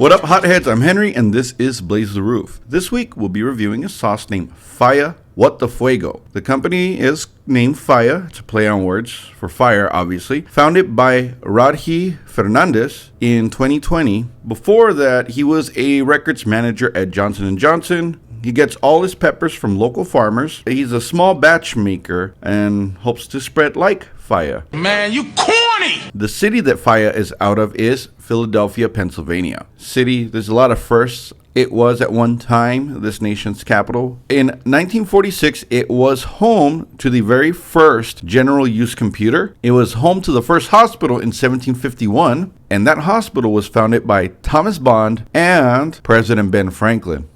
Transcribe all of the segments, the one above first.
What up, hotheads? I'm Henry, and this is Blaze the Roof. This week, we'll be reviewing a sauce named Faiya What the Fuego. The company is named Faiya. It's a play on words for fire, obviously. Founded by Radhi Fernandez in 2020. Before that, he was a records manager at Johnson & Johnson. He gets all his peppers from local farmers. He's a small batch maker and hopes to spread like Faiya. Man, you corny! The city that Faiya is out of is Philadelphia, Pennsylvania. City, there's a lot of firsts. It was at one time this nation's capital. In 1946, it was home to the very first general use computer. It was home to the first hospital in 1751, and that hospital was founded by Thomas Bond and President Ben Franklin.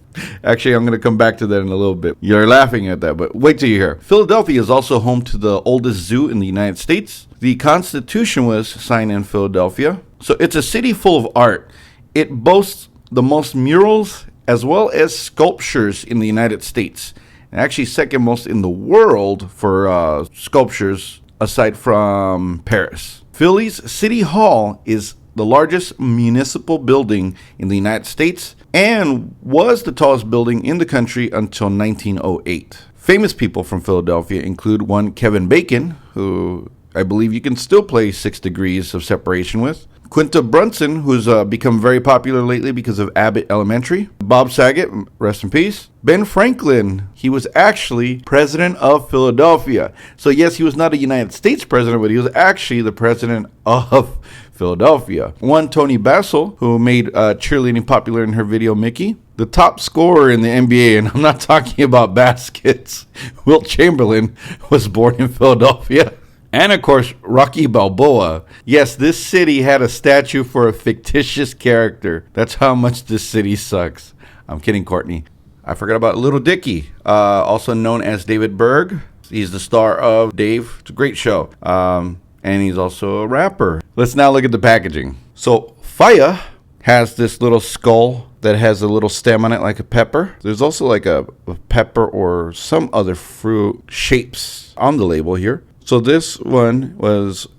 Actually, I'm going to come back to that in a little bit. You're laughing at that, but wait till you hear. Philadelphia is also home to the oldest zoo in the United States. The Constitution was signed in Philadelphia. So it's a city full of art. It boasts the most murals as well as sculptures in the United States. And actually second most in the world for sculptures aside from Paris. Philly's City Hall is the largest municipal building in the United States and was the tallest building in the country until 1908. Famous people from Philadelphia include one Kevin Bacon, who I believe you can still play 6 Degrees of Separation with. Quinta Brunson, who's become very popular lately because of Abbott Elementary. Bob Saget, rest in peace. Ben Franklin, he was actually president of Philadelphia. So yes, he was not a United States president, but he was actually the president of Philadelphia. One Toni Basil, who made cheerleading popular in her video Mickey. The top scorer in the NBA, and I'm not talking about baskets, Wilt Chamberlain, was born in Philadelphia. And of course, Rocky Balboa. Yes, this city had a statue for a fictitious character. That's how much this city sucks. I'm kidding, Courtney. I forgot about Little Dicky, also known as David Berg. He's the star of Dave. It's a great show. And he's also a rapper. Let's now look at the packaging. So Faiya has this little skull that has a little stem on it like a pepper. There's also like a pepper or some other fruit shapes on the label here. So this one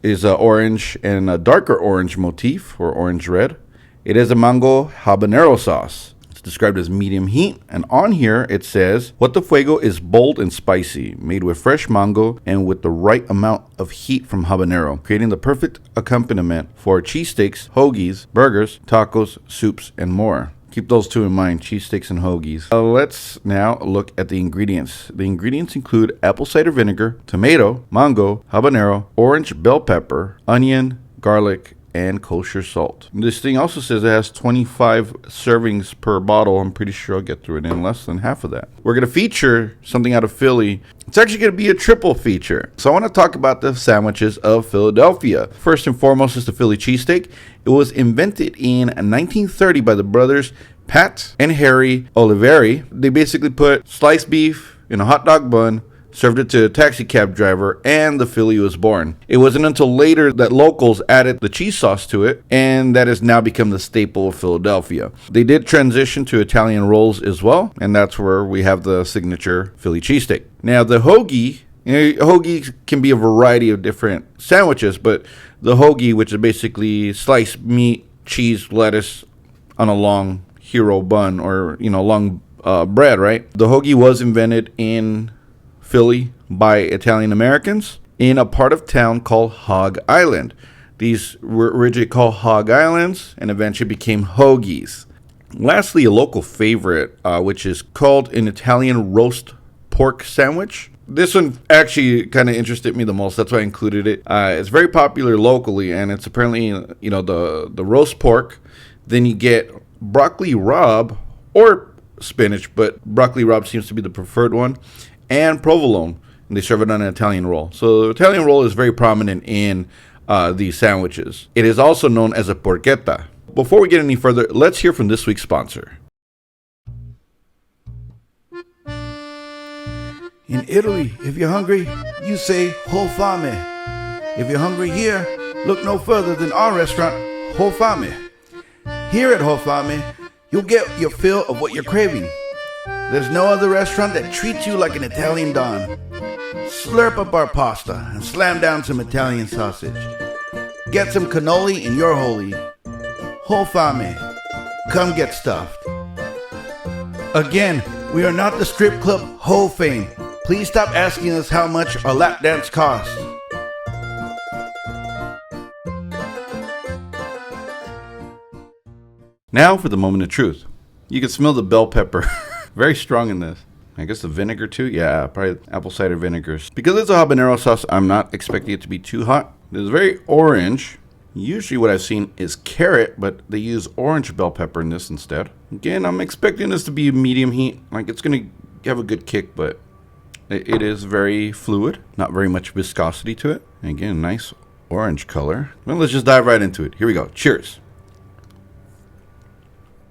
is a orange and a darker orange motif, or orange red. It is a mango habanero sauce. It's described as medium heat, and on here it says, What the Fuego is bold and spicy, made with fresh mango and with the right amount of heat from habanero, creating the perfect accompaniment for cheesesteaks, hoagies, burgers, tacos, soups, and more. Keep those two in mind, cheesesteaks and hoagies. Let's now look at the ingredients. The ingredients include apple cider vinegar, tomato, mango, habanero, orange bell pepper, onion, garlic, and kosher salt. This thing also says it has 25 servings per bottle. I'm pretty sure I'll get through it in less than half of that. We're going to feature something out of Philly. It's actually going to be a triple feature. So I want to talk about the sandwiches of Philadelphia. First and foremost is the Philly cheesesteak. It was invented in 1930 by the brothers Pat and Harry Oliveri. They basically put sliced beef in a hot dog bun, served it to a taxi cab driver, and the Philly was born. It wasn't until later that locals added the cheese sauce to it, and that has now become the staple of Philadelphia. They did transition to Italian rolls as well, and that's where we have the signature Philly cheesesteak. Now the hoagie, hoagie can be a variety of different sandwiches, but the hoagie, which is basically sliced meat, cheese, lettuce on a long hero bun, or long bread, right? The hoagie was invented in Philly by Italian Americans in a part of town called Hog Island. These were originally called Hog Islands and eventually became hoagies. Lastly, a local favorite, which is called an Italian roast pork sandwich. This one actually kind of interested me the most. That's why I included it. It's very popular locally, and it's apparently, the roast pork. Then you get broccoli rabe or spinach, but broccoli rabe seems to be the preferred one, and provolone, and they serve it on an Italian roll. So the Italian roll is very prominent in these sandwiches. It is also known as a porchetta. Before we get any further, let's hear from this week's sponsor. In Italy, if you're hungry, you say ho fame. If you're hungry here, look no further than our restaurant, Ho Fame. Here at Ho Fame, you'll get your fill of what you're craving. There's no other restaurant that treats you like an Italian don. Slurp up our pasta and slam down some Italian sausage. Get some cannoli in your holy. Ho Fame. come get stuffed. Again, we are not the strip club Ho Fame. Please stop asking us how much a lap dance costs. Now for the moment of truth. You can smell the bell pepper. Very strong in this. I guess the vinegar too? Yeah, probably apple cider vinegars. Because it's a habanero sauce, I'm not expecting it to be too hot. It's very orange. Usually what I've seen is carrot, but they use orange bell pepper in this instead. Again, I'm expecting this to be medium heat. Like, it's going to have a good kick, but it is very fluid. Not very much viscosity to it. And again, nice orange color. Well, let's just dive right into it. Here we go. Cheers.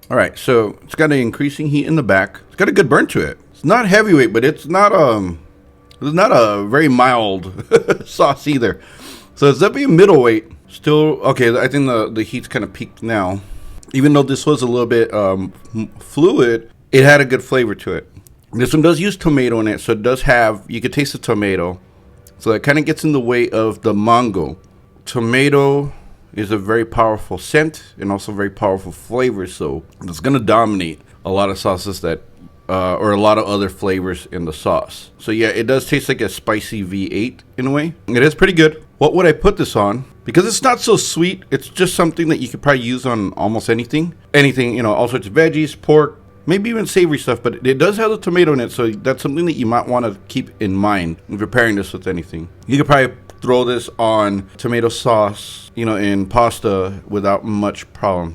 All right, so it's got an increasing heat in the back. It's got a good burn to it. It's not heavyweight, but it's not a very mild sauce either. So it's definitely a middleweight. Still, okay, I think the heat's kind of peaked now. Even though this was a little bit fluid, it had a good flavor to it. This one does use tomato in it, so it does have, you could taste the tomato. So it kind of gets in the way of the mango. Tomato is a very powerful scent and also very powerful flavor, so it's going to dominate a lot of sauces that or a lot of other flavors in the sauce. So yeah, it does taste like a spicy V8 in a way. It is pretty good. What would I put this on? Because it's not so sweet, it's just something that you could probably use on almost anything. Anything, you know, all sorts of veggies, pork, maybe even savory stuff, but it does have the tomato in it, so that's something that you might want to keep in mind when preparing this with anything. You could probably throw this on tomato sauce, you know, in pasta without much problem.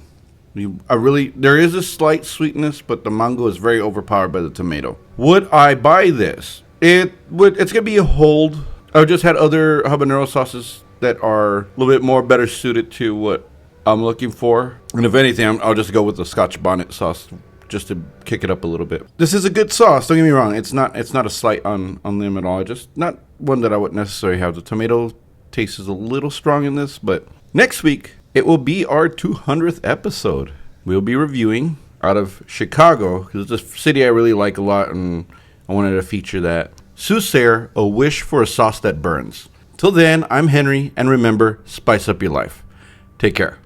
There is a slight sweetness, but the mango is very overpowered by the tomato. Would I buy this? It's gonna be a hold. I've just had other habanero sauces that are a little bit more better suited to what I'm looking for. And if anything, I'll just go with the Scotch bonnet sauce just to kick it up a little bit. This is a good sauce, don't get me wrong. It's not a slight on them at all. Just not one that I would necessarily have. The tomato taste is a little strong in this, but next week, it will be our 200th episode. We'll be reviewing out of Chicago, because it's a city I really like a lot, and I wanted to feature that. Soothsayer, A Wish for a Sauce That Burns. Till then, I'm Henry, and remember, spice up your life. Take care.